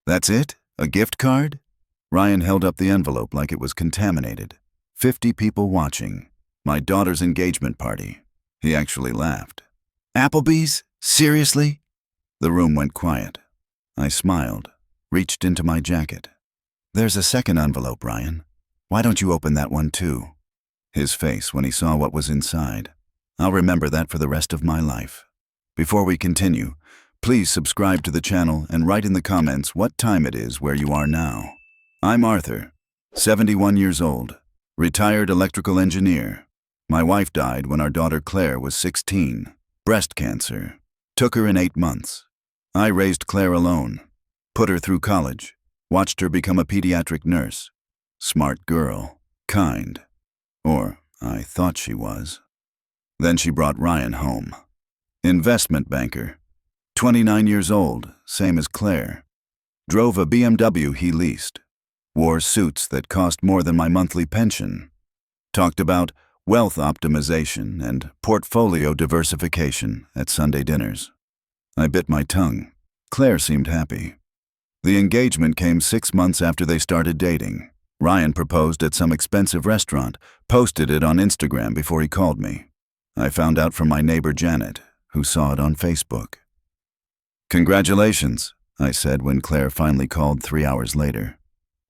That's it? A gift card? Ryan held up the envelope like it was contaminated. 50 people watching. My daughter's engagement party. He actually laughed. Applebee's? Seriously? The room went quiet. I smiled, reached into my jacket. There's a second envelope, Ryan. Why don't you open that one too? His face when he saw what was inside. I'll remember that for the rest of my life. Before we continue, please subscribe to the channel and write in the comments what time it is where you are now. I'm Arthur, 71 years old, retired electrical engineer. My wife died when our daughter Claire was 16, breast cancer. Took her in 8 months. I raised Claire alone, put her through college, watched her become a pediatric nurse. Smart girl, kind. Or I thought she was. Then she brought Ryan home. Investment banker, 29 years old, same as Claire. Drove a BMW he leased. Wore suits that cost more than my monthly pension. Talked about wealth optimization and portfolio diversification at Sunday dinners. I bit my tongue. Claire seemed happy. The engagement came 6 months after they started dating. Ryan proposed at some expensive restaurant, posted it on Instagram before he called me. I found out from my neighbor Janet, who saw it on Facebook. Congratulations, I said when Claire finally called 3 hours later.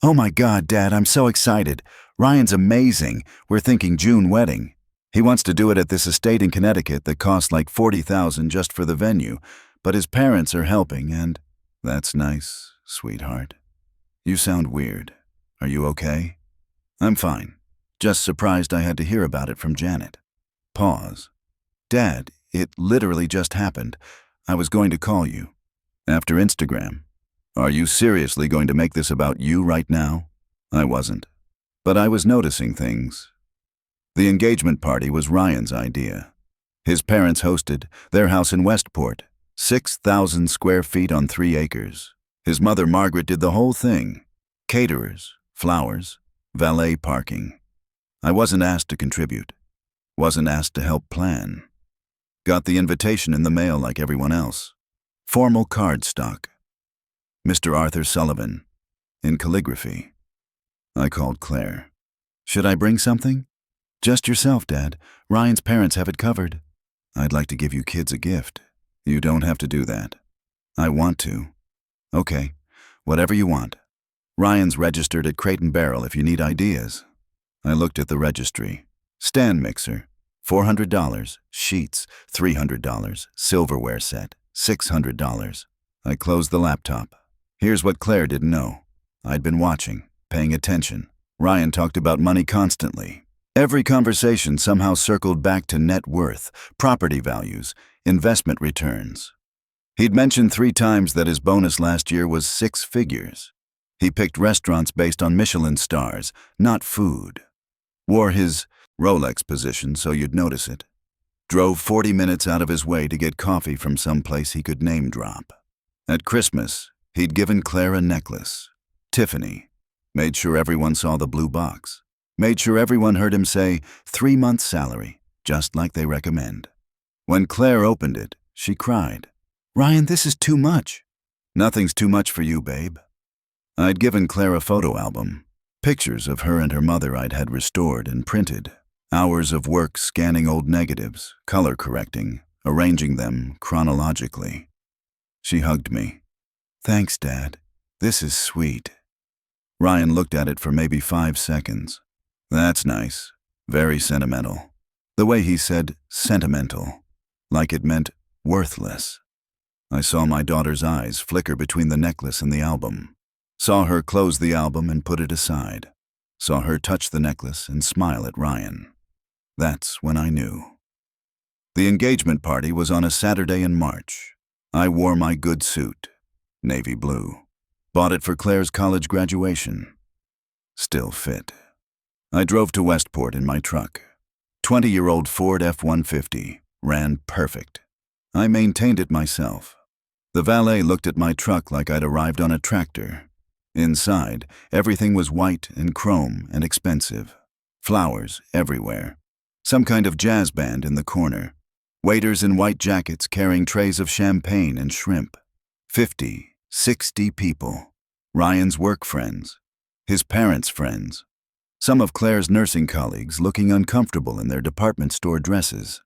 Oh my God, Dad, I'm so excited. Ryan's amazing. We're thinking June wedding. He wants to do it at this estate in Connecticut that costs like $40,000 just for the venue, but his parents are helping and... That's nice, sweetheart. You sound weird. Are you okay? I'm fine. Just surprised I had to hear about it from Janet. Pause. Dad, it literally just happened. I was going to call you. After Instagram. Are you seriously going to make this about you right now? I wasn't. But I was noticing things. The engagement party was Ryan's idea. His parents hosted their house in Westport, 6,000 square feet on 3 acres. His mother Margaret did the whole thing. Caterers, flowers, valet parking. I wasn't asked to contribute. Wasn't asked to help plan. Got the invitation in the mail like everyone else. Formal cardstock. Mr. Arthur Sullivan, in calligraphy. I called Claire. Should I bring something? Just yourself, Dad. Ryan's parents have it covered. I'd like to give you kids a gift. You don't have to do that. I want to. Okay, whatever you want. Ryan's registered at Crate & Barrel if you need ideas. I looked at the registry. Stand mixer, $400. Sheets, $300. Silverware set, $600. I closed the laptop. Here's what Claire didn't know. I'd been watching, paying attention. Ryan talked about money constantly. Every conversation somehow circled back to net worth, property values, investment returns. He'd mentioned 3 times that his bonus last year was 6 figures. He picked restaurants based on Michelin stars, not food. Wore his Rolex position so you'd notice it. Drove 40 minutes out of his way to get coffee from some place he could name drop. At Christmas, he'd given Claire a necklace. Tiffany. Made sure everyone saw the blue box. Made sure everyone heard him say 3 months' salary, just like they recommend. When Claire opened it, she cried. Ryan, this is too much. Nothing's too much for you, babe. I'd given Claire a photo album. Pictures of her and her mother I'd had restored and printed. Hours of work scanning old negatives, color correcting, arranging them chronologically. She hugged me. Thanks, Dad. This is sweet. Ryan looked at it for maybe 5 seconds. That's nice. Very sentimental. The way he said sentimental, like it meant worthless. I saw my daughter's eyes flicker between the necklace and the album. Saw her close the album and put it aside. Saw her touch the necklace and smile at Ryan. That's when I knew. The engagement party was on a Saturday in March. I wore my good suit, navy blue. Bought it for Claire's college graduation. Still fit. I drove to Westport in my truck. 20-year-old Ford F-150. Ran perfect. I maintained it myself. The valet looked at my truck like I'd arrived on a tractor. Inside, everything was white and chrome and expensive. Flowers everywhere. Some kind of jazz band in the corner. Waiters in white jackets carrying trays of champagne and shrimp. 50, 60 people. Ryan's work friends. His parents' friends. Some of Claire's nursing colleagues looking uncomfortable in their department store dresses.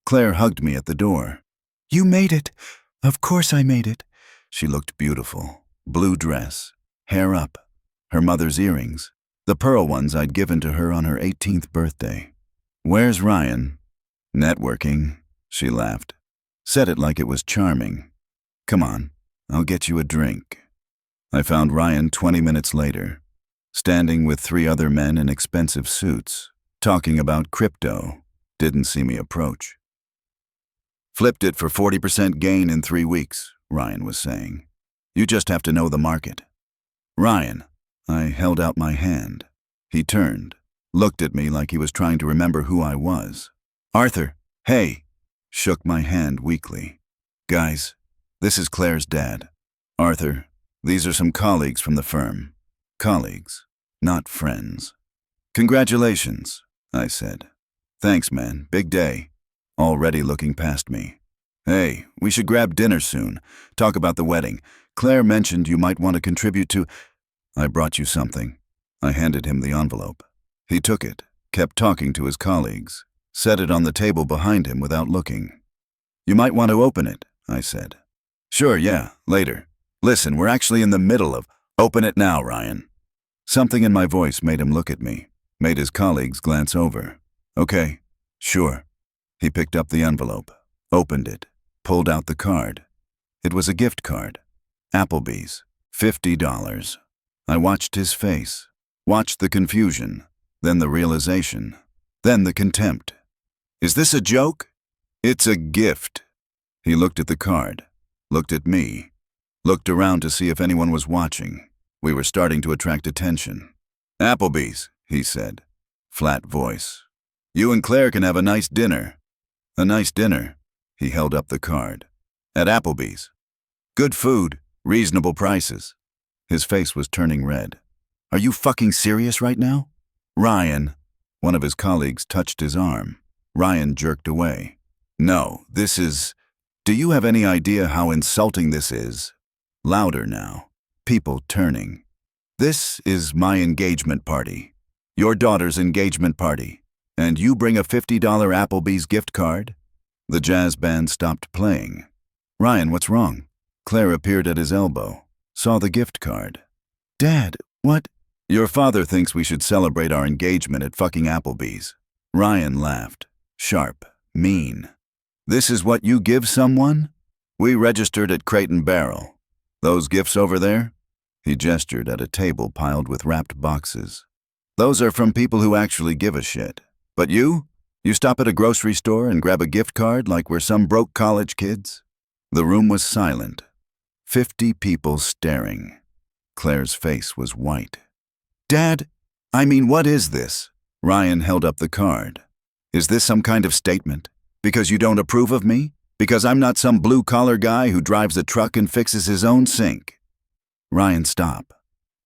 Claire hugged me at the door. "You made it. Of course I made it." She looked beautiful. Blue dress. Hair up. Her mother's earrings. The pearl ones I'd given to her on her 18th birthday. "Where's Ryan?" "Networking," she laughed. Said it like it was charming. "Come on, I'll get you a drink." I found Ryan 20 minutes later, standing with 3 other men in expensive suits, talking about crypto. Didn't see me approach. "Flipped it for 40% gain in 3 weeks, Ryan was saying. "You just have to know the market." "Ryan," I held out my hand. He turned, looked at me like he was trying to remember who I was. "Arthur, hey," shook my hand weakly. "Guys, this is Claire's dad. Arthur, these are some colleagues from the firm. Colleagues, not friends." "Congratulations," I said. "Thanks, man, big day." Already looking past me. "Hey, we should grab dinner soon, talk about the wedding. Claire mentioned you might want to contribute to—" "I brought you something." I handed him the envelope. He took it, kept talking to his colleagues, set it on the table behind him without looking. "You might want to open it," I said. "Sure, yeah, later. Listen, we're actually in the middle of—" "Open it now, Ryan." Something in my voice made him look at me, made his colleagues glance over. "Okay, sure." He picked up the envelope, opened it, pulled out the card. It was a gift card. Applebee's, $50. I watched his face, watched the confusion, then the realization, then the contempt. "Is this a joke?" "It's a gift." He looked at the card, looked at me, looked around to see if anyone was watching. We were starting to attract attention. "Applebee's," he said, flat voice. "You and Claire can have a nice dinner." "A nice dinner?" He held up the card. "At Applebee's. Good food, reasonable prices." His face was turning red. "Are you fucking serious right now?" "Ryan." One of his colleagues touched his arm. Ryan jerked away. "No, this is— Do you have any idea how insulting this is?" Louder now. People turning. "This is my engagement party. Your daughter's engagement party. And you bring a $50 Applebee's gift card?" The jazz band stopped playing. "Ryan, what's wrong?" Claire appeared at his elbow, saw the gift card. "Dad, what?" "Your father thinks we should celebrate our engagement at fucking Applebee's." Ryan laughed. Sharp, mean. "This is what you give someone? We registered at Crate and Barrel. Those gifts over there?" He gestured at a table piled with wrapped boxes. "Those are from people who actually give a shit. But you? You stop at a grocery store and grab a gift card like we're some broke college kids?" The room was silent. 50 people staring. Claire's face was white. "Dad, I mean, what is this?" Ryan held up the card. "Is this some kind of statement? Because you don't approve of me? Because I'm not some blue-collar guy who drives a truck and fixes his own sink?" "Ryan, stop."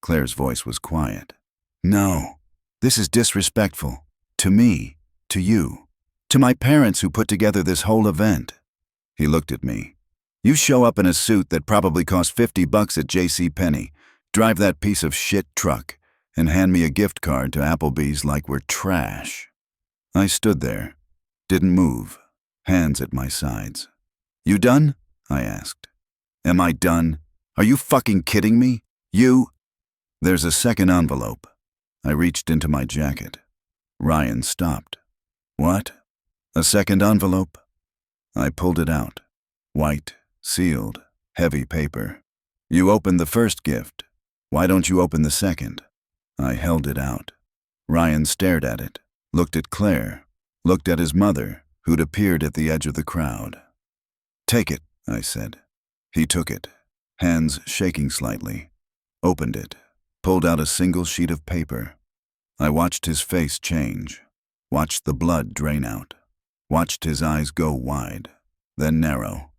Claire's voice was quiet. "No, this is disrespectful. To me, to you, to my parents who put together this whole event." He looked at me. "You show up in a suit that probably cost $50 at JCPenney, drive that piece of shit truck, and hand me a gift card to Applebee's like we're trash." I stood there, didn't move, hands at my sides. "You done?" I asked. "Am I done? Are you fucking kidding me? You—" "There's a second envelope." I reached into my jacket. Ryan stopped. "What? A second envelope?" I pulled it out. White, sealed, heavy paper. "You opened the first gift. Why don't you open the second?" I held it out. Ryan stared at it, looked at Claire, looked at his mother, who'd appeared at the edge of the crowd. "Take it," I said. He took it, hands shaking slightly, opened it, pulled out a single sheet of paper. I watched his face change, watched the blood drain out, watched his eyes go wide, then narrow,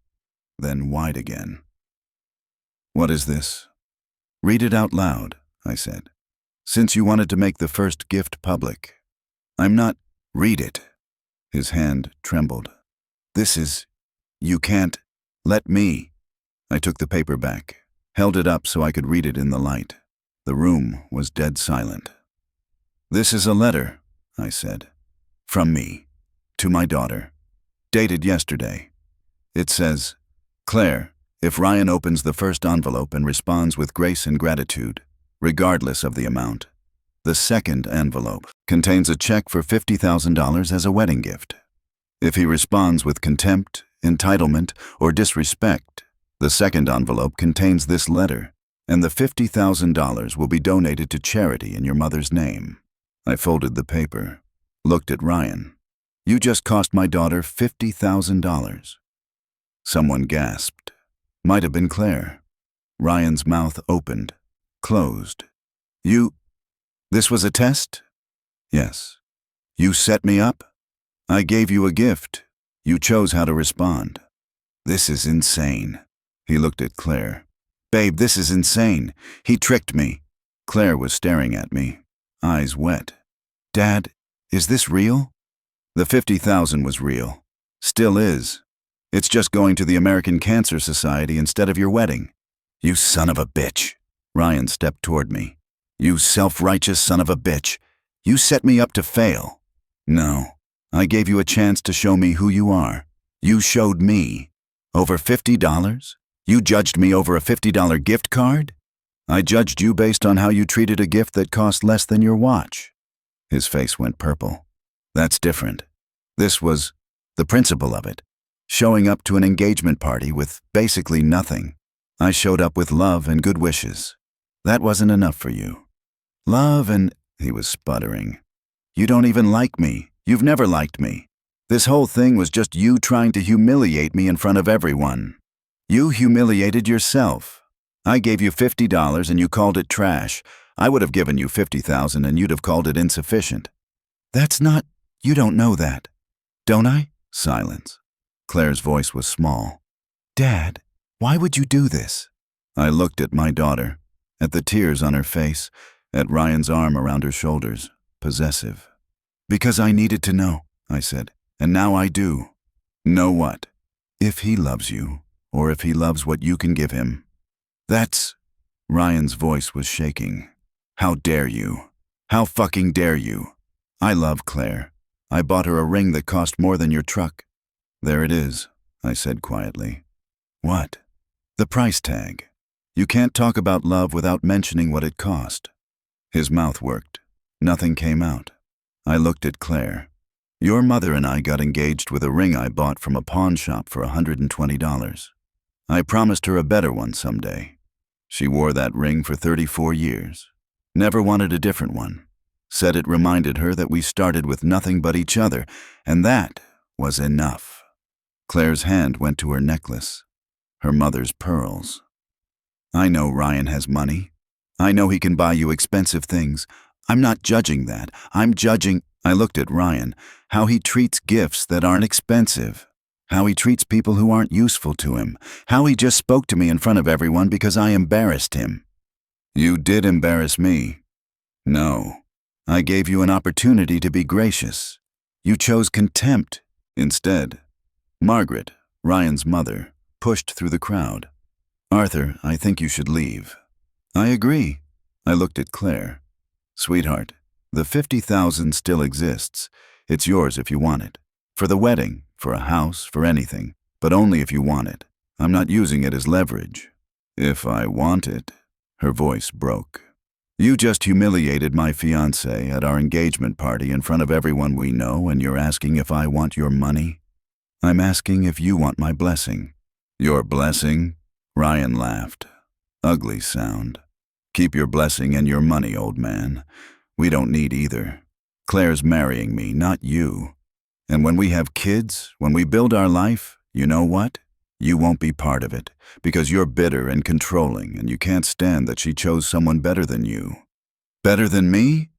then wide again. "What is this?" "Read it out loud," I said. "Since you wanted to make the first gift public." "I'm not—" "Read it." His hand trembled. "This is— You can't— Let me." I took the paper back, held it up so I could read it in the light. The room was dead silent. "This is a letter," I said. "From me, to my daughter. Dated yesterday. It says, 'Claire, if Ryan opens the first envelope and responds with grace and gratitude, regardless of the amount, the second envelope contains a check for $50,000 as a wedding gift. If he responds with contempt, entitlement, or disrespect, the second envelope contains this letter, and the $50,000 will be donated to charity in your mother's name.'" I folded the paper, looked at Ryan. "You just cost my daughter $50,000. Someone gasped. Might have been Claire. Ryan's mouth opened, closed. This was a test?" "Yes." "You set me up? I gave you a gift. You chose how to respond." "This is insane." He looked at Claire. "Babe, this is insane. He tricked me." Claire was staring at me, eyes wet. "Dad, is this real?" "The $50,000 was real. Still is. It's just going to the American Cancer Society instead of your wedding." "You son of a bitch." Ryan stepped toward me. "You self-righteous son of a bitch. You set me up to fail." "No. I gave you a chance to show me who you are. You showed me. Over $50? You judged me over a $50 gift card?" "I judged you based on how you treated a gift that cost less than your watch." His face went purple. "That's different. This was the principle of it. Showing up to an engagement party with basically nothing. I showed up with love and good wishes. That wasn't enough for you." "Love and—" he was sputtering. "You don't even like me. You've never liked me. This whole thing was just you trying to humiliate me in front of everyone. You humiliated yourself. I gave you $50 and you called it trash. I would have given you $50,000 and you'd have called it insufficient." "That's not— you don't know that. Don't I?" Silence. Claire's voice was small. "Dad, why would you do this?" I looked at my daughter, at the tears on her face, at Ryan's arm around her shoulders, possessive. "Because I needed to know," I said, "and now I do." "Know what?" "If he loves you, or if he loves what you can give him." "That's—" Ryan's voice was shaking. "How dare you? How fucking dare you? I love Claire. I bought her a ring that cost more than your truck." "There it is," I said quietly. "What?" "The price tag. You can't talk about love without mentioning what it cost." His mouth worked. Nothing came out. I looked at Claire. "Your mother and I got engaged with a ring I bought from a pawn shop for $120. I promised her a better one someday. She wore that ring for 34 years. Never wanted a different one. Said it reminded her that we started with nothing but each other, and that was enough." Claire's hand went to her necklace, her mother's pearls. "I know Ryan has money. I know he can buy you expensive things. I'm not judging that. I'm judging—" I looked at Ryan, "how he treats gifts that aren't expensive. How he treats people who aren't useful to him. How he just spoke to me in front of everyone because I embarrassed him." "You did embarrass me." "No. I gave you an opportunity to be gracious. You chose contempt instead." Margaret, Ryan's mother, pushed through the crowd. "Arthur, I think you should leave." "I agree." I looked at Claire. "Sweetheart, the $50,000 still exists. It's yours if you want it. For the wedding, for a house, for anything. But only if you want it. I'm not using it as leverage." "If I want it." Her voice broke. "You just humiliated my fiancé at our engagement party in front of everyone we know, and you're asking if I want your money?" "I'm asking if you want my blessing." "Your blessing?" Ryan laughed. "Ugly sound. Keep your blessing and your money, old man. We don't need either. Claire's marrying me, not you. And when we have kids, when we build our life, you know what? You won't be part of it, because you're bitter and controlling, and you can't stand that she chose someone better than you." "Better than me?"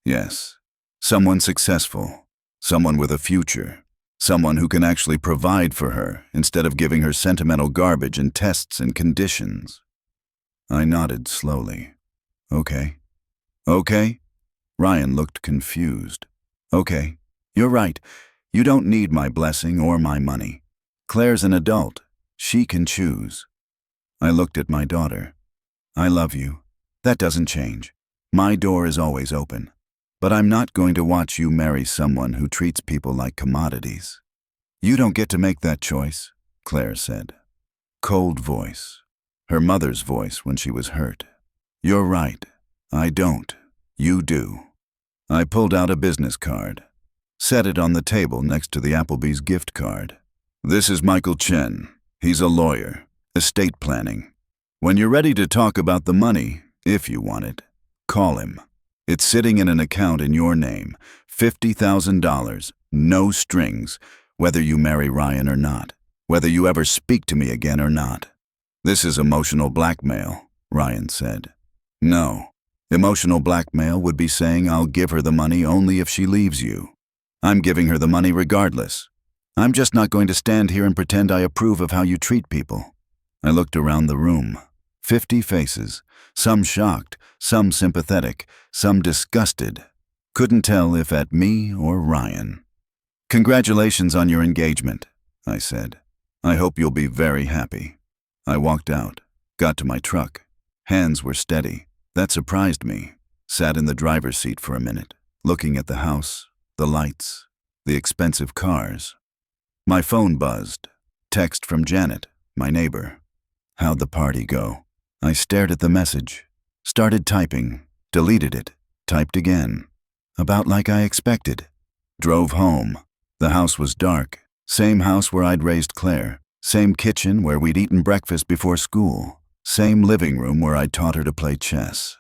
"Yes. Someone successful. Someone with a future. Someone who can actually provide for her instead of giving her sentimental garbage and tests and conditions." I nodded slowly. "Okay." "Okay?" Ryan looked confused. "Okay. You're right. You don't need my blessing or my money. Claire's an adult. She can choose." I looked at my daughter. I love you. That doesn't change. My door is always open. But I'm not going to watch you marry someone who treats people like commodities. You don't get to make that choice, Claire said. Cold voice. Her mother's voice when she was hurt. You're right. I don't. You do. I pulled out a business card. Set it on the table next to the Applebee's gift card. This is Michael Chen. He's a lawyer. Estate planning. When you're ready to talk about the money, if you want it, call him. It's sitting in an account in your name. $50,000. No strings. Whether you marry Ryan or not. Whether you ever speak to me again or not. This is emotional blackmail, Ryan said. No. Emotional blackmail would be saying I'll give her the money only if she leaves you. I'm giving her the money regardless. I'm just not going to stand here and pretend I approve of how you treat people. I looked around the room. 50 faces, some shocked, some sympathetic, some disgusted. Couldn't tell if at me or Ryan. Congratulations on your engagement, I said. I hope you'll be very happy. I walked out, got to my truck. Hands were steady. That surprised me. Sat in the driver's seat for a minute, looking at the house, the lights, the expensive cars. My phone buzzed. Text from Janet, my neighbor. How'd the party go? I stared at the message, started typing, deleted it, typed again. About like I expected. Drove home. The house was dark. Same house where I'd raised Claire. Same kitchen where we'd eaten breakfast before school. Same living room where I'd taught her to play chess.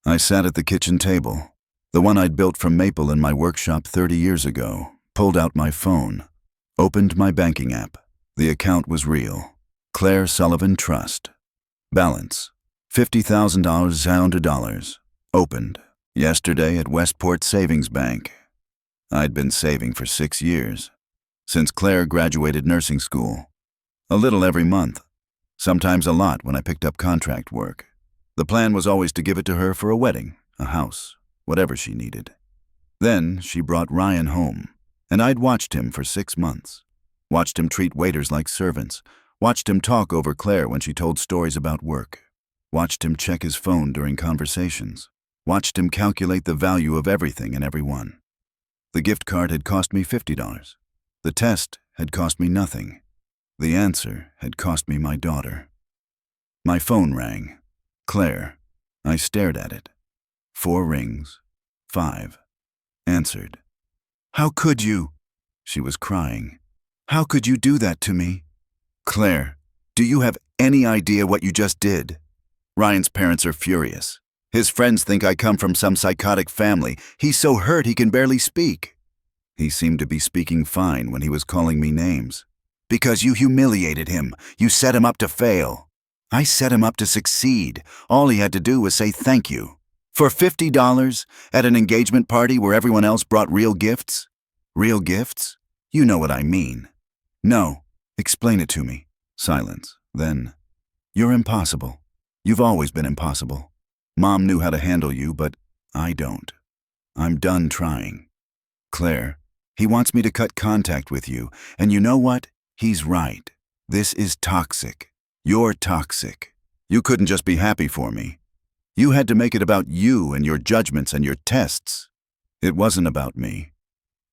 I sat at the kitchen table, the one I'd built from maple in my workshop 30 years ago, pulled out my phone, opened my banking app. The account was real. Claire Sullivan Trust. Balance. $50,000 sound dollars. Opened. Yesterday at Westport Savings Bank. I'd been saving for 6 years. Since Claire graduated nursing school. A little every month. Sometimes a lot when I picked up contract work. The plan was always to give it to her for a wedding, a house, whatever she needed. Then she brought Ryan home, and I'd watched him for 6 months. Watched him treat waiters like servants. Watched him talk over Claire when she told stories about work. Watched him check his phone during conversations. Watched him calculate the value of everything and everyone. The gift card had cost me $50. The test had cost me nothing. The answer had cost me my daughter. My phone rang. Claire. I stared at it. 4 rings. 5. Answered. How could you? She was crying. How could you do that to me? Claire, do you have any idea what you just did? Ryan's parents are furious. His friends think I come from some psychotic family. He's so hurt he can barely speak. He seemed to be speaking fine when he was calling me names. Because you humiliated him. You set him up to fail. I set him up to succeed. All he had to do was say thank you. For $50 at an engagement party where everyone else brought real gifts? Real gifts? You know what I mean. No. Explain it to me. Silence. Then, you're impossible. You've always been impossible. Mom knew how to handle you, but I don't. I'm done trying. Claire, he wants me to cut contact with you, and you know what? He's right. This is toxic. You're toxic. You couldn't just be happy for me. You had to make it about you and your judgments and your tests. It wasn't about me.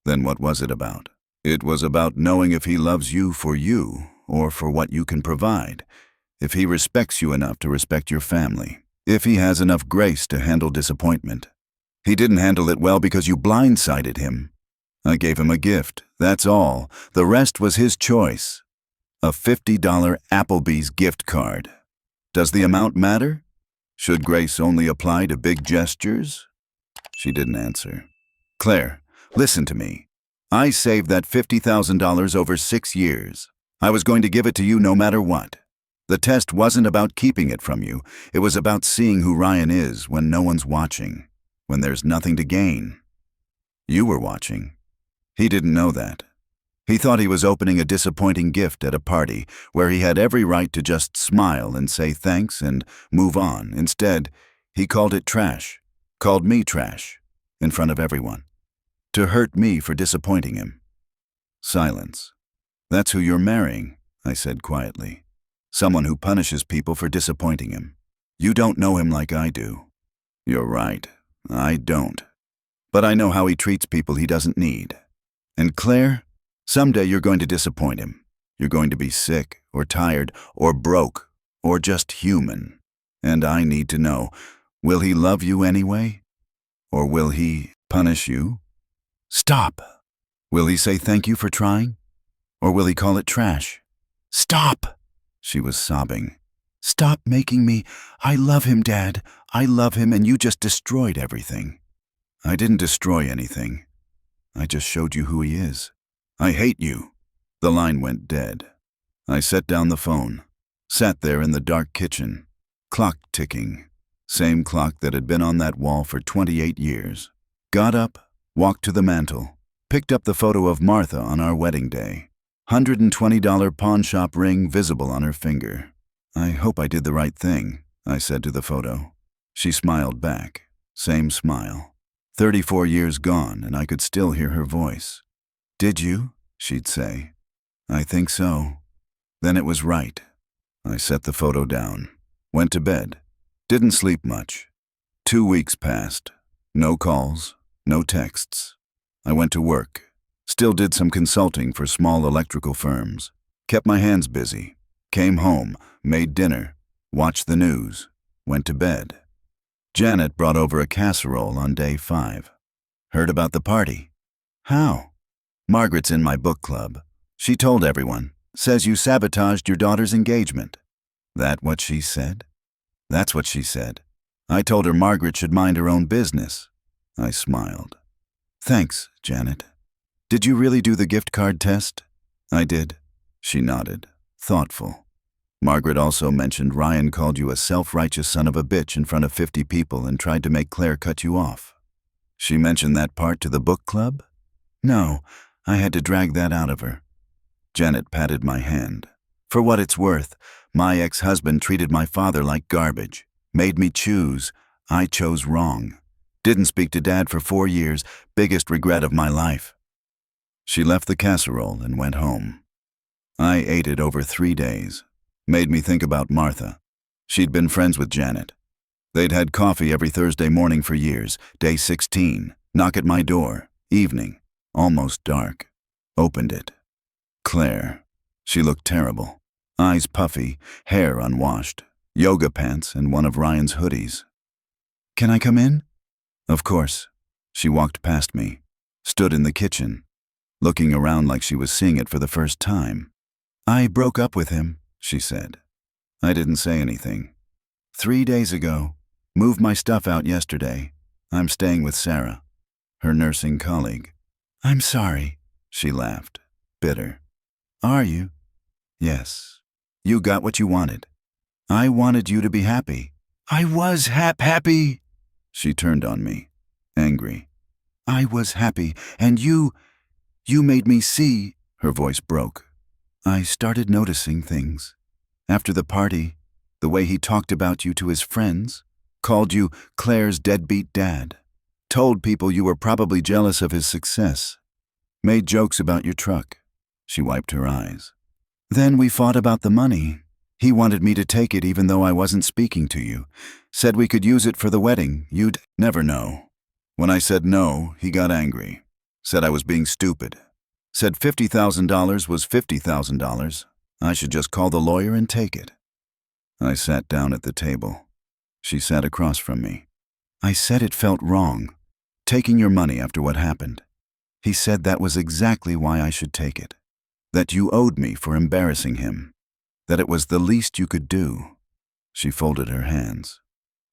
Then what was it about? It was about knowing if he loves you or for what you can provide, if he respects you enough to respect your family, if he has enough grace to handle disappointment. He didn't handle it well because you blindsided him. I gave him a gift, that's all. The rest was his choice. A $50 Applebee's gift card. Does the amount matter? Should grace only apply to big gestures? She didn't answer. Claire, listen to me. I saved that $50,000 over 6 years. I was going to give it to you no matter what. The test wasn't about keeping it from you. It was about seeing who Ryan is when no one's watching, when there's nothing to gain. You were watching. He didn't know that. He thought he was opening a disappointing gift at a party where he had every right to just smile and say thanks and move on. Instead, he called it trash, called me trash, in front of everyone. To hurt me for disappointing him. Silence. That's who you're marrying, I said quietly. Someone who punishes people for disappointing him. You don't know him like I do. You're right, I don't. But I know how he treats people he doesn't need. And Claire, someday you're going to disappoint him. You're going to be sick, or tired, or broke, or just human. And I need to know, will he love you anyway? Or will he punish you? Stop! Will he say thank you for trying? Or will he call it trash? Stop! She was sobbing. Stop making me. I love him, Dad. I love him, and you just destroyed everything. I didn't destroy anything. I just showed you who he is. I hate you. The line went dead. I set down the phone, sat there in the dark kitchen, clock ticking, same clock that had been on that wall for 28 years. Got up, walked to the mantel, picked up the photo of Martha on our wedding day. $120 pawn shop ring visible on her finger. I hope I did the right thing, I said to the photo. She smiled back, same smile. 34 years gone, and I could still hear her voice. Did you? She'd say. I think so. Then it was right. I set the photo down, went to bed, didn't sleep much. 2 weeks passed. No calls, no texts. I went to work, still did some consulting for small electrical firms, kept my hands busy, came home, made dinner, watched the news, went to bed. Janet brought over a casserole on day 5. Heard about the party. How? Margaret's in my book club. She told everyone. Says you sabotaged your daughter's engagement. That what she said? That's what she said. I told her Margaret should mind her own business. I smiled. Thanks, Janet. Did you really do the gift card test? I did. She nodded, thoughtful. Margaret also mentioned Ryan called you a self-righteous son of a bitch in front of 50 people and tried to make Claire cut you off. She mentioned that part to the book club? No, I had to drag that out of her. Janet patted my hand. For what it's worth, my ex-husband treated my father like garbage, made me choose. I chose wrong. Didn't speak to Dad for 4 years, biggest regret of my life. She left the casserole and went home. I ate it over 3 days. Made me think about Martha. She'd been friends with Janet. They'd had coffee every Thursday morning for years. Day 16. Knock at my door. Evening. Almost dark. Opened it. Claire. She looked terrible. Eyes puffy, hair unwashed, yoga pants and one of Ryan's hoodies. Can I come in? Of course. She walked past me, stood in the kitchen, looking around like she was seeing it for the first time. I broke up with him, she said. I didn't say anything. 3 days ago. Moved my stuff out yesterday. I'm staying with Sarah, her nursing colleague. I'm sorry, she laughed, bitter. Are you? Yes. You got what you wanted. I wanted you to be happy. I was happy. She turned on me, angry. I was happy, and you made me see. Her voice broke. I started noticing things. After the party, the way he talked about you to his friends, called you Claire's deadbeat dad, told people you were probably jealous of his success, made jokes about your truck. She wiped her eyes. Then we fought about the money. He wanted me to take it even though I wasn't speaking to you. Said we could use it for the wedding. You'd never know. When I said no, he got angry. Said I was being stupid. Said $50,000 was $50,000. I should just call the lawyer and take it. I sat down at the table. She sat across from me. I said it felt wrong, taking your money after what happened. He said that was exactly why I should take it. That you owed me for embarrassing him. That it was the least you could do. She folded her hands,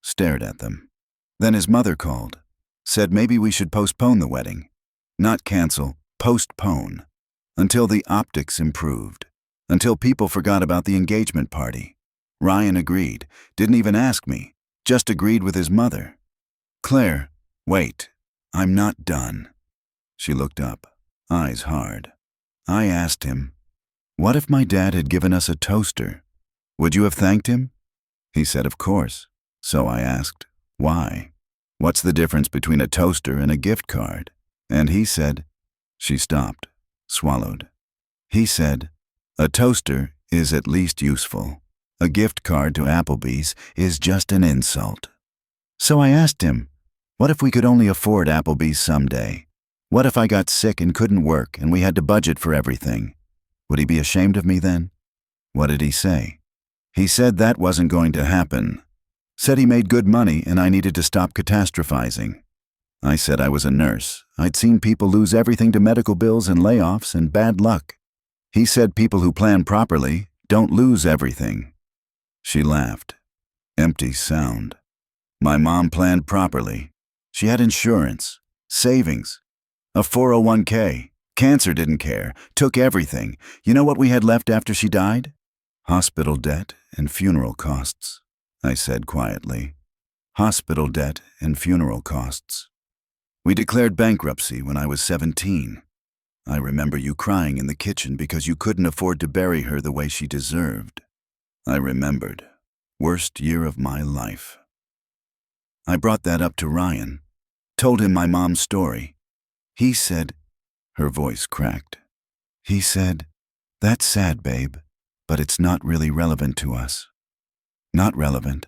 stared at them. Then his mother called, said maybe we should postpone the wedding. Not cancel, postpone. Until the optics improved. Until people forgot about the engagement party. Ryan agreed, didn't even ask me, just agreed with his mother. Claire, wait, I'm not done. She looked up, eyes hard. I asked him, what if my dad had given us a toaster? Would you have thanked him? He said, of course. So I asked, why? What's the difference between a toaster and a gift card? And he said, she stopped, swallowed. He said, a toaster is at least useful. A gift card to Applebee's is just an insult. So I asked him, what if we could only afford Applebee's someday? What if I got sick and couldn't work and we had to budget for everything? Would he be ashamed of me then? What did he say? He said that wasn't going to happen. Said he made good money and I needed to stop catastrophizing. I said I was a nurse. I'd seen people lose everything to medical bills and layoffs and bad luck. He said people who plan properly don't lose everything. She laughed. Empty sound. My mom planned properly. She had insurance, savings, a 401k. Cancer didn't care, took everything. You know what we had left after she died? Hospital debt and funeral costs, I said quietly. Hospital debt and funeral costs. We declared bankruptcy when I was 17. I remember you crying in the kitchen because you couldn't afford to bury her the way she deserved. I remembered. Worst year of my life. I brought that up to Ryan, told him my mom's story. He said, her voice cracked. He said, that's sad, babe, but it's not really relevant to us. Not relevant.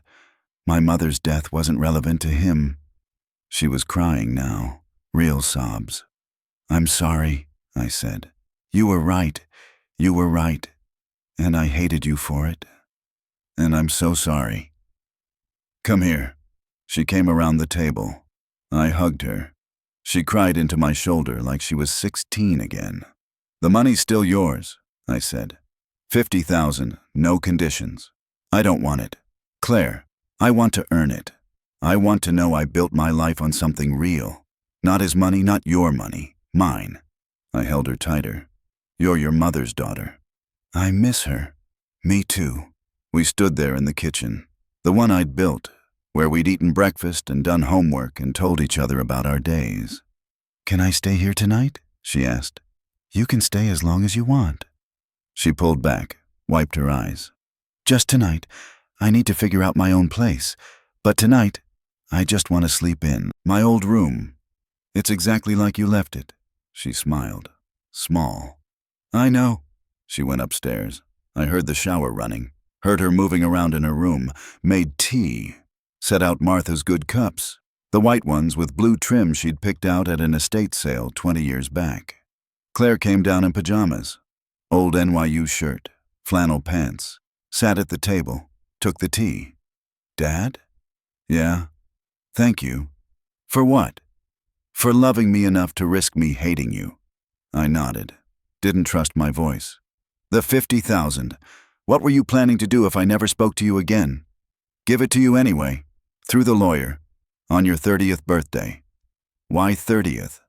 My mother's death wasn't relevant to him. She was crying now, real sobs. I'm sorry, I said. You were right. You were right. And I hated you for it. And I'm so sorry. Come here. She came around the table. I hugged her. She cried into my shoulder like she was 16 again. The money's still yours, I said. 50,000, no conditions. I don't want it. Claire, I want to earn it. I want to know I built my life on something real. Not his money, not your money. Mine. I held her tighter. You're your mother's daughter. I miss her. Me too. We stood there in the kitchen, the one I'd built, where we'd eaten breakfast and done homework and told each other about our days. Can I stay here tonight? She asked. You can stay as long as you want. She pulled back, wiped her eyes. Just tonight. I need to figure out my own place. But tonight, I just want to sleep in my old room. It's exactly like you left it. She smiled. Small. I know. She went upstairs. I heard the shower running, heard her moving around in her room, made tea, set out Martha's good cups, the white ones with blue trim she'd picked out at an estate sale 20 years back. Claire came down in pajamas, old NYU shirt, flannel pants, sat at the table, took the tea. Dad? Yeah. Thank you. For what? For loving me enough to risk me hating you. I nodded. Didn't trust my voice. The 50,000. What were you planning to do if I never spoke to you again? Give it to you anyway. Through the lawyer. On your 30th birthday. Why 30th?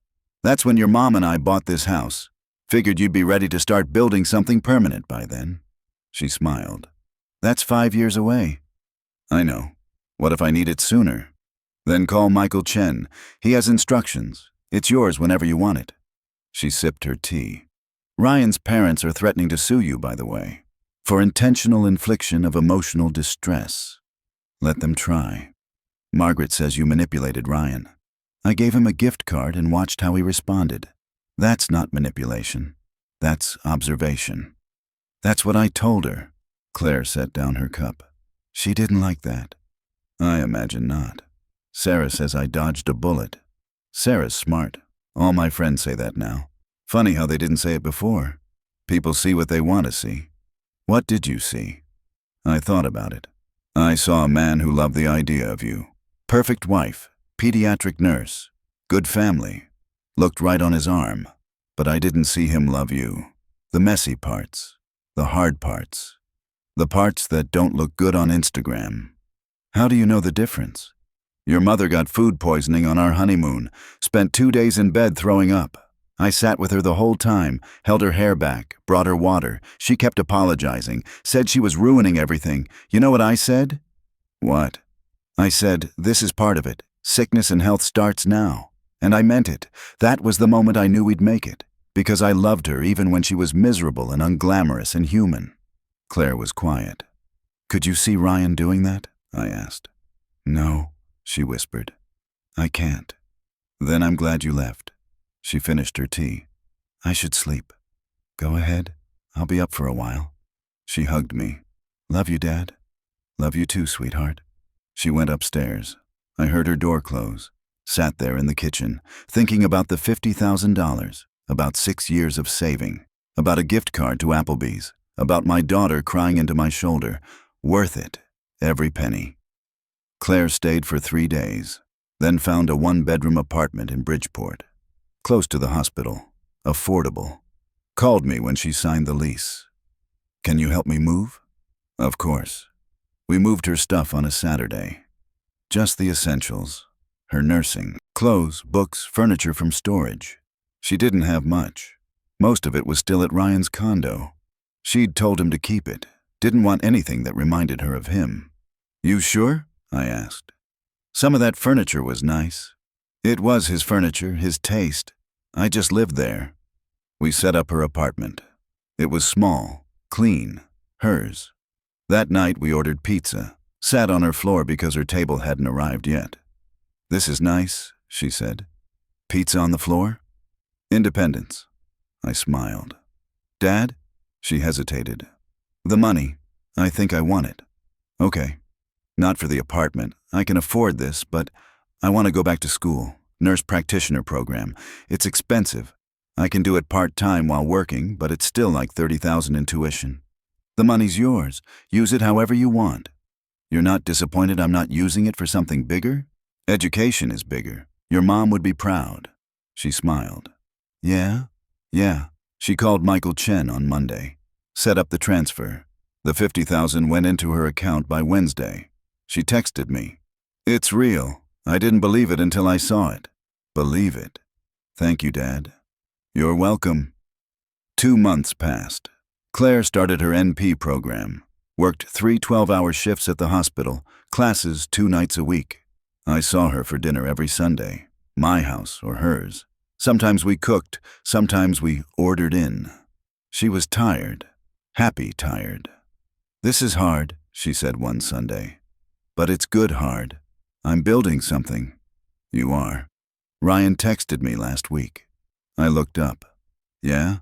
That's when your mom and I bought this house. Figured you'd be ready to start building something permanent by then. She smiled. That's 5 years away. I know. What if I need it sooner? Then call Michael Chen. He has instructions. It's yours whenever you want it. She sipped her tea. Ryan's parents are threatening to sue you, by the way, for intentional infliction of emotional distress. Let them try. Margaret says you manipulated Ryan. I gave him a gift card and watched how he responded. That's not manipulation. That's observation. That's what I told her. Claire set down her cup. She didn't like that. I imagine not. Sarah says I dodged a bullet. Sarah's smart. All my friends say that now. Funny how they didn't say it before. People see what they want to see. What did you see? I thought about it. I saw a man who loved the idea of you. Perfect wife, pediatric nurse, good family. Looked right on his arm. But I didn't see him love you. The messy parts. The hard parts. The parts that don't look good on Instagram. How do you know the difference? Your mother got food poisoning on our honeymoon, spent 2 days in bed throwing up. I sat with her the whole time, held her hair back, brought her water. She kept apologizing, said she was ruining everything. You know what I said? What? I said, this is part of it. Sickness and health starts now. And I meant it. That was the moment I knew we'd make it. Because I loved her even when she was miserable and unglamorous and human. Claire was quiet. Could you see Ryan doing that? I asked. No, she whispered. I can't. Then I'm glad you left. She finished her tea. I should sleep. Go ahead. I'll be up for a while. She hugged me. Love you, Dad. Love you too, sweetheart. She went upstairs. I heard her door close. Sat there in the kitchen, thinking about the $50,000, about 6 years of saving, about a gift card to Applebee's, about my daughter crying into my shoulder. Worth it, every penny. Claire stayed for 3 days, then found a 1-bedroom apartment in Bridgeport, close to the hospital, affordable. Called me when she signed the lease. Can you help me move? Of course. We moved her stuff on a Saturday. Just the essentials. Her nursing, clothes, books, furniture from storage. She didn't have much. Most of it was still at Ryan's condo. She'd told him to keep it, didn't want anything that reminded her of him. You sure? I asked. Some of that furniture was nice. It was his furniture, his taste. I just lived there. We set up her apartment. It was small, clean, hers. That night we ordered pizza, sat on her floor because her table hadn't arrived yet. This is nice, she said. Pizza on the floor? Independence. I smiled. Dad? She hesitated. The money. I think I want it. Okay. Not for the apartment. I can afford this, but I want to go back to school. Nurse practitioner program. It's expensive. I can do it part-time while working, but it's still like $30,000 in tuition. The money's yours. Use it however you want. You're not disappointed I'm not using it for something bigger? Education is bigger. Your mom would be proud. She smiled. Yeah? Yeah. She called Michael Chen on Monday. Set up the transfer. The $50,000 went into her account by Wednesday. She texted me. It's real. I didn't believe it until I saw it. Believe it. Thank you, Dad. You're welcome. 2 months passed. Claire started her NP program. Worked 3 12-hour shifts at the hospital, classes 2 nights a week. I saw her for dinner every Sunday, my house or hers. Sometimes we cooked, sometimes we ordered in. She was tired, happy tired. This is hard, she said one Sunday. But it's good hard. I'm building something. You are. Ryan texted me last week. I looked up. Yeah?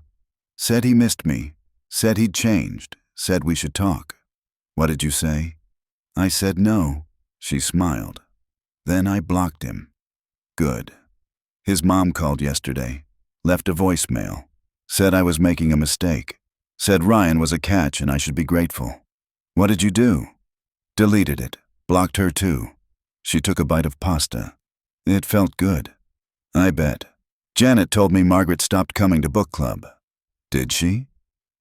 Said he missed me. Said he'd changed. Said we should talk. What did you say? I said no. She smiled. Then I blocked him. Good. His mom called yesterday. Left a voicemail. Said I was making a mistake. Said Ryan was a catch and I should be grateful. What did you do? Deleted it. Blocked her too. She took a bite of pasta. It felt good. I bet. Janet told me Margaret stopped coming to book club. Did she?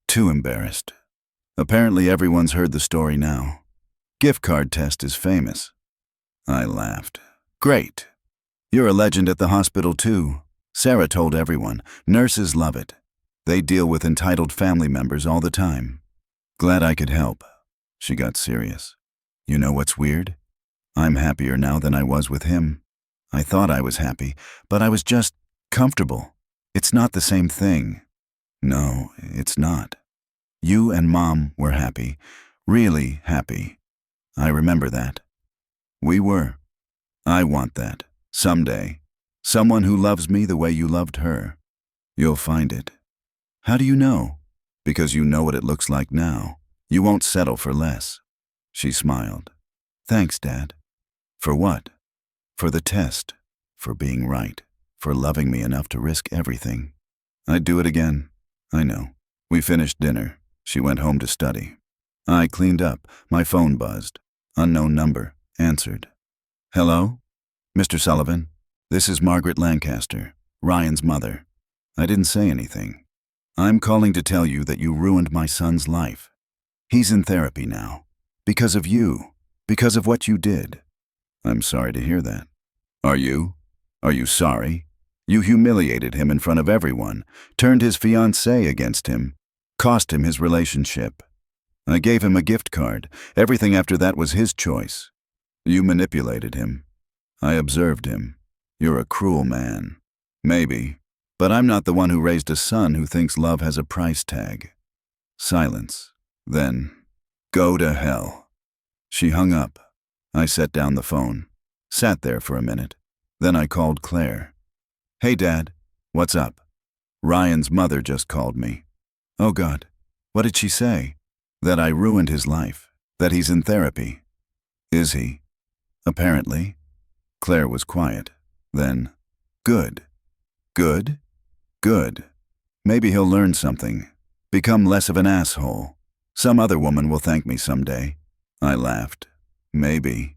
Too embarrassed. Apparently everyone's heard the story now. Gift card test is famous. I laughed. Great. You're a legend at the hospital too. Sarah told everyone. Nurses love it. They deal with entitled family members all the time. Glad I could help. She got serious. You know what's weird? I'm happier now than I was with him. I thought I was happy, but I was just comfortable. It's not the same thing. No, it's not. You and Mom were happy. Really happy. I remember that. We were. I want that. Someday. Someone who loves me the way you loved her. You'll find it. How do you know? Because you know what it looks like now. You won't settle for less. She smiled. Thanks, Dad. For what? For the test. For being right. For loving me enough to risk everything. I'd do it again. I know. We finished dinner. She went home to study. I cleaned up. My phone buzzed. Unknown number. Answered. Hello? Mr. Sullivan? This is Margaret Lancaster, Ryan's mother. I didn't say anything. I'm calling to tell you that you ruined my son's life. He's in therapy now. Because of you. Because of what you did. I'm sorry to hear that. Are you? Are you sorry? You humiliated him in front of everyone, turned his fiancé against him, cost him his relationship. I gave him a gift card. Everything after that was his choice. You manipulated him. I observed him. You're a cruel man. Maybe. But I'm not the one who raised a son who thinks love has a price tag. Silence. Then, go to hell. She hung up. I set down the phone. Sat there for a minute. Then I called Claire. Hey, Dad. What's up? Ryan's mother just called me. Oh, God. What did she say? That I ruined his life. That he's in therapy. Is he? Apparently. Claire was quiet. Then, good. Good? Good. Maybe he'll learn something. Become less of an asshole. Some other woman will thank me someday. I laughed. Maybe.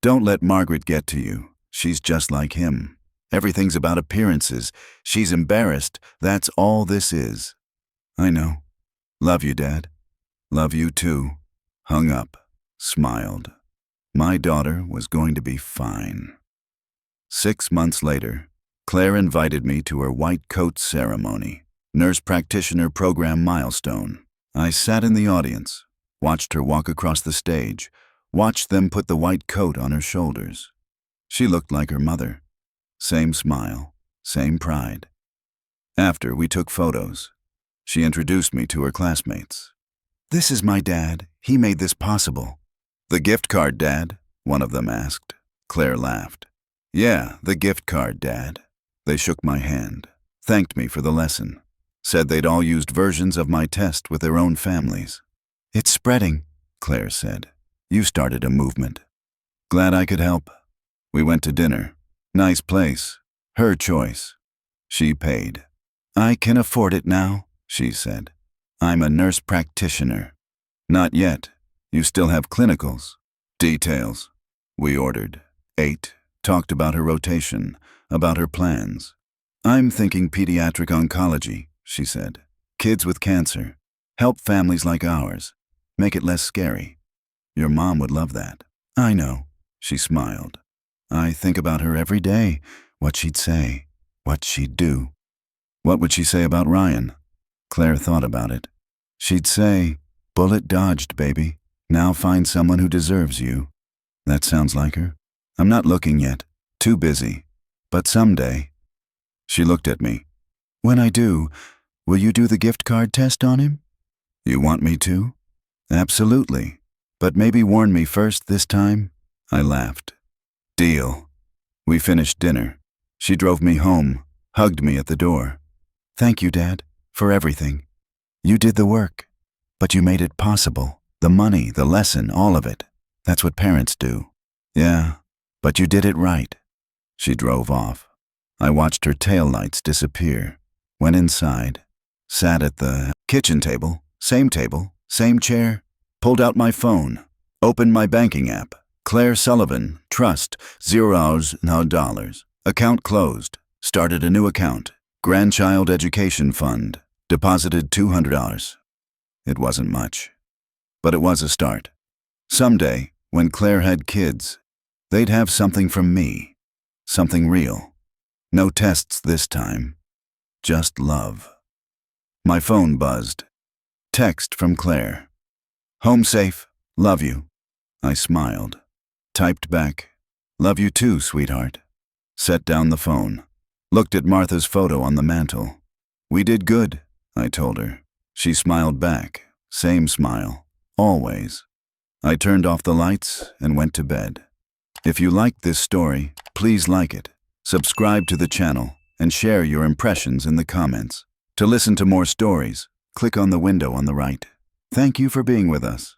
Don't let Margaret get to you. She's just like him. Everything's about appearances. She's embarrassed. That's all this is. I know. Love you, Dad. Love you too. Hung up. Smiled. My daughter was going to be fine. 6 months later, Claire invited me to her white coat ceremony, nurse practitioner program milestone. I sat in the audience, watched her walk across the stage, watched them put the white coat on her shoulders. She looked like her mother. Same smile, same pride. After, we took photos. She introduced me to her classmates. This is my dad. He made this possible. The gift card, Dad? One of them asked. Claire laughed. Yeah, the gift card, Dad. They shook my hand, thanked me for the lesson, said they'd all used versions of my test with their own families. It's spreading, Claire said. You started a movement. Glad I could help. We went to dinner. Nice place. Her choice. She paid. I can afford it now, she said. I'm a nurse practitioner. Not yet. You still have clinicals. Details. We ordered. Ate. Talked about her rotation. About her plans. I'm thinking pediatric oncology, she said. Kids with cancer. Help families like ours. Make it less scary. Your mom would love that. I know, she smiled. I think about her every day, what she'd say, what she'd do. What would she say about Ryan? Claire thought about it. She'd say, bullet dodged, baby. Now find someone who deserves you. That sounds like her. I'm not looking yet. Too busy. But someday. She looked at me. When I do, will you do the gift card test on him? You want me to? Absolutely. But maybe warn me first this time? I laughed. Deal. We finished dinner. She drove me home, hugged me at the door. Thank you, Dad, for everything. You did the work, but you made it possible. The money, the lesson, all of it. That's what parents do. Yeah, but you did it right. She drove off. I watched her taillights disappear, went inside, sat at the kitchen table, same chair, pulled out my phone, opened my banking app. Claire Sullivan, Trust, $0, no dollars. Account closed. Started a new account. Grandchild Education Fund. Deposited $200. It wasn't much, but it was a start. Someday, when Claire had kids, they'd have something from me. Something real. No tests this time. Just love. My phone buzzed. Text from Claire. Home safe. Love you. I smiled. Typed back. Love you too, sweetheart. Set down the phone. Looked at Martha's photo on the mantel. We did good, I told her. She smiled back. Same smile. Always. I turned off the lights and went to bed. If you liked this story, please like it, subscribe to the channel, and share your impressions in the comments. To listen to more stories, click on the window on the right. Thank you for being with us.